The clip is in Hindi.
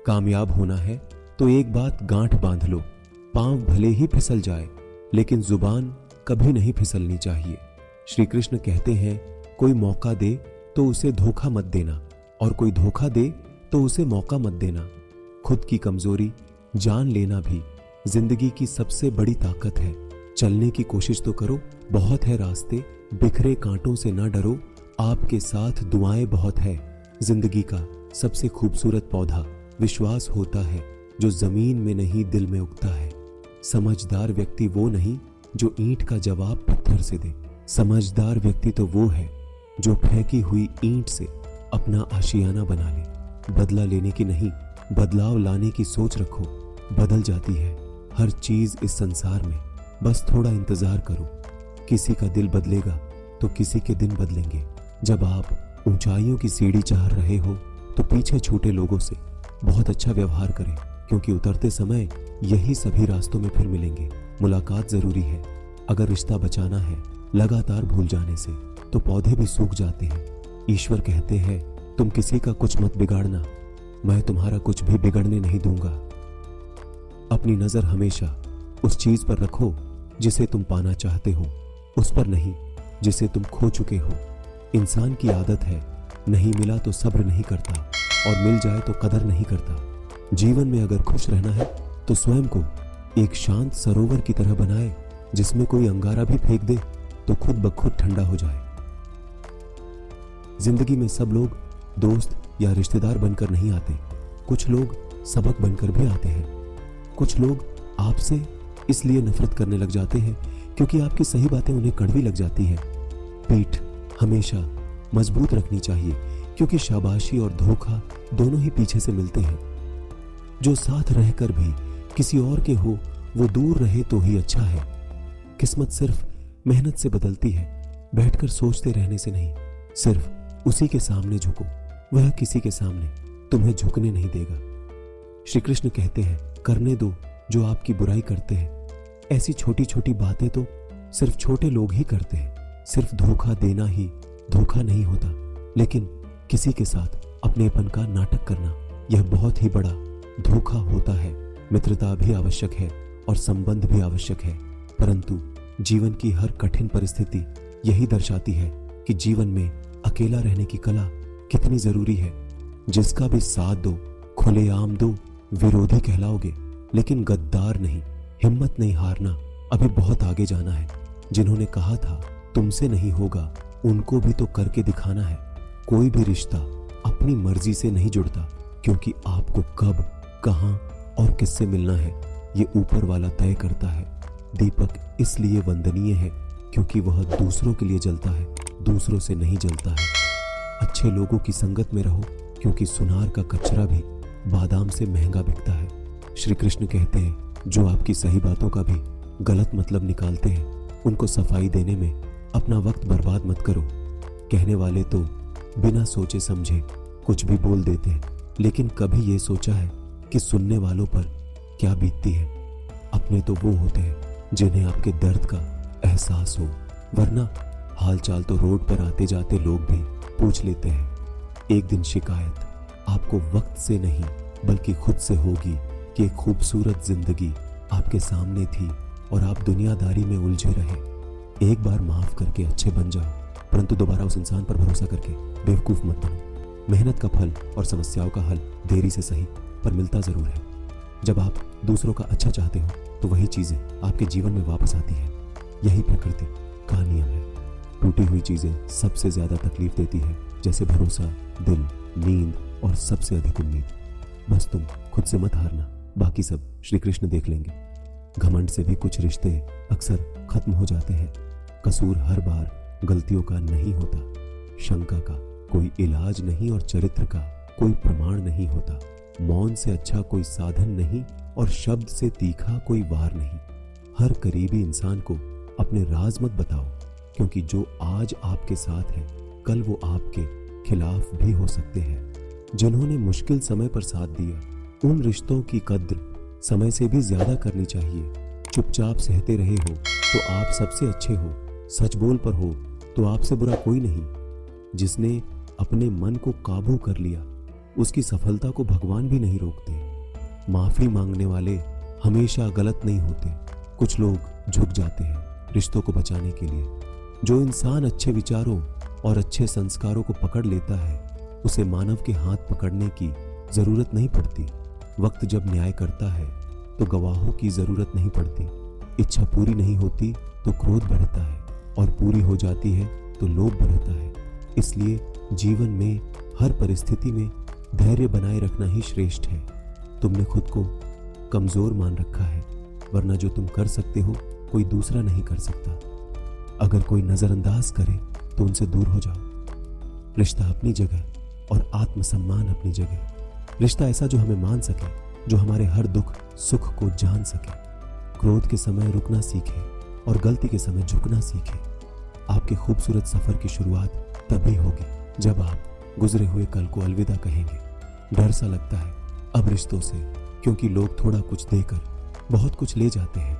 कामयाब होना है तो एक बात गांठ बांध लो, पांव भले ही फिसल जाए लेकिन जुबान कभी नहीं फिसलनी चाहिए। श्री कृष्ण कहते हैं, कोई मौका दे तो उसे धोखा मत देना, और कोई धोखा दे तो उसे मौका मत देना। खुद की कमजोरी जान लेना भी जिंदगी की सबसे बड़ी ताकत है। चलने की कोशिश तो करो, बहुत है रास्ते, बिखरे कांटों से ना डरो, आपके साथ दुआएं बहुत है। जिंदगी का सबसे खूबसूरत पौधा विश्वास होता है, जो जमीन में नहीं दिल में उगता है। समझदार व्यक्ति वो नहीं जो ईंट का जवाब पत्थर से दे, समझदार व्यक्ति तो वो है जो फेंकी हुई ईंट से अपना आशियाना बना ले। बदला लेने की नहीं, बदलाव लाने की सोच रखो। बदल जाती है हर चीज इस संसार में, बस थोड़ा इंतजार करो। किसी का दिल बदलेगा तो किसी के दिन बदलेंगे। जब आप ऊंचाइयों की सीढ़ी चाह रहे हो तो पीछे छूटे लोगों से बहुत अच्छा व्यवहार करें, क्योंकि उतरते समय यही सभी रास्तों में फिर मिलेंगे। मुलाकात जरूरी है। अगर रिश्ता बचाना है लगातार भूल जाने से तो पौधे भी सूख जाते हैं। ईश्वर कहते हैं, तुम किसी का कुछ मत बिगाड़ना, मैं तुम्हारा कुछ भी बिगड़ने नहीं दूंगा। अपनी नजर हमेशा उस चीज पर रखो जिसे तुम पाना चाहते हो, उस पर नहीं जिसे तुम खो चुके हो। इंसान की आदत है, नहीं मिला तो सब्र नहीं करता, और मिल जाए तो कदर नहीं करता। जीवन में अगर खुश रहना है तो स्वयं को एक शांत सरोवर की तरह बनाए, जिसमें कोई अंगारा भी फेंक दे तो खुद ब खुद ठंडा हो जाए। जिंदगी में सब लोग दोस्त या रिश्तेदार बनकर नहीं आते, कुछ लोग सबक बनकर भी आते हैं। कुछ लोग आपसे इसलिए नफरत करने लग जाते हैं क्योंकि आपकी सही बातें उन्हें कड़वी लग जाती हैं। पीठ हमेशा मजबूत रखनी चाहिए, क्योंकि शाबाशी और धोखा दोनों ही पीछे से मिलते हैं। जो साथ रहकर भी किसी और के हो वो दूर रहे तो ही अच्छा है। किस्मत सिर्फ मेहनत से बदलती है, बैठकर सोचते रहने से नहीं। सिर्फ उसी के सामने झुको, वह किसी के सामने तुम्हें झुकने नहीं देगा। श्री कृष्ण कहते हैं, करने दो जो आपकी बुराई करते हैं। ऐसी छोटी छोटी बातें तो सिर्फ छोटे लोग ही करते हैं। सिर्फ धोखा देना ही धोखा नहीं होता, लेकिन किसी के साथ अपनेपन का नाटक करना यह बहुत ही बड़ा धोखा होता है। मित्रता भी आवश्यक है और संबंध भी आवश्यक है, परंतु जीवन की हर कठिन परिस्थिति यही दर्शाती है कि जीवन में अकेला रहने की कला कितनी जरूरी है। जिसका भी साथ दो, खुलेआम दो, विरोधी कहलाओगे लेकिन गद्दार नहीं। हिम्मत नहीं हारना, अभी बहुत आगे जाना है। जिन्होंने कहा था तुमसे नहीं होगा, उनको भी तो करके दिखाना है। कोई भी रिश्ता अपनी मर्जी से नहीं जुड़ता, क्योंकि आपको कब, कहां और किससे मिलना है ये ऊपर वाला तय करता है। दीपक इसलिए वंदनीय है क्योंकि वह दूसरों के लिए जलता है, दूसरों से नहीं जलता है। अच्छे लोगों की संगत में रहो, क्योंकि सुनार का कचरा भी बादाम से महंगा बिकता है। श्री कृष्ण कहते हैं, जो आपकी सही बातों का भी गलत मतलब निकालते हैं, उनको सफाई देने में अपना वक्त बर्बाद मत करो। कहने वाले तो बिना सोचे समझे कुछ भी बोल देते हैं, लेकिन कभी ये सोचा है कि सुनने वालों पर क्या बीतती है? अपने तो वो होते हैं जिन्हें आपके दर्द का एहसास हो, वरना हालचाल तो रोड पर आते जाते लोग भी पूछ लेते हैं। एक दिन शिकायत आपको वक्त से नहीं बल्कि खुद से होगी कि एक खूबसूरत जिंदगी आपके सामने थी और आप दुनियादारी में उलझे रहे। एक बार माफ करके अच्छे बन जाओ, परंतु दोबारा उस इंसान पर भरोसा करके बेवकूफ मत बनो। मेहनत का फल और समस्याओं का हल देरी से सही पर मिलता जरूर है। जब आप दूसरों का अच्छा चाहते हो तो वही चीजें आपके जीवन में वापस आती है। यही प्रकृति का नियम है। टूटी हुई चीजें सबसे ज्यादा तकलीफ देती है, जैसे भरोसा, दिल, नींद और सबसे अधिक उम्मीद। बस तुम खुद से मत हारना, बाकी सब श्री कृष्ण देख लेंगे। घमंड से भी कुछ रिश्ते अक्सर खत्म हो जाते हैं। कसूर हर बार गलतियों का नहीं होता। शंका का कोई इलाज नहीं और चरित्र का कोई प्रमाण नहीं होता। मौन से अच्छा कोई साधन नहीं और शब्द से तीखा कोई वार नहीं। हर करीबी इंसान को अपने राज मत बताओ, क्योंकि जो आज आपके साथ है कल वो आपके खिलाफ भी हो सकते हैं। जिन्होंने मुश्किल समय पर साथ दिया, उन रिश्तों की कद्र समय से भी ज्यादा करनी चाहिए। चुपचाप सहते रहे हो तो आप सबसे अच्छे हो, सच बोल पर हो तो आपसे बुरा कोई नहीं। जिसने अपने मन को काबू कर लिया उसकी सफलता को भगवान भी नहीं रोकते। माफी मांगने वाले हमेशा गलत नहीं होते। कुछ लोग झुक जाते हैं रिश्तों को बचाने के लिए। जो इंसान अच्छे विचारों और अच्छे संस्कारों को पकड़ लेता है, उसे मानव के हाथ पकड़ने की जरूरत नहीं पड़ती। वक्त जब न्याय करता है तो गवाहों की जरूरत नहीं पड़ती। इच्छा पूरी नहीं होती तो क्रोध बढ़ता है, और पूरी हो जाती है तो लोभ बढ़ता है। इसलिए जीवन में हर परिस्थिति में धैर्य बनाए रखना ही श्रेष्ठ है। तुमने खुद को कमजोर मान रखा है, वरना जो तुम कर सकते हो कोई दूसरा नहीं कर सकता। अगर कोई नजरअंदाज करे तो उनसे दूर हो जाओ। रिश्ता अपनी जगह और आत्मसम्मान अपनी जगह। रिश्ता ऐसा जो हमें मान सके, जो हमारे हर दुख सुख को जान सके। क्रोध के समय रुकना सीखे और गलती के समय झुकना सीखे। आपके खूबसूरत सफर की शुरुआत तभी होगी जब आप गुजरे हुए कल को अलविदा कहेंगे। डर सा लगता है अब रिश्तों से, क्योंकि लोग थोड़ा कुछ देकर बहुत कुछ ले जाते हैं।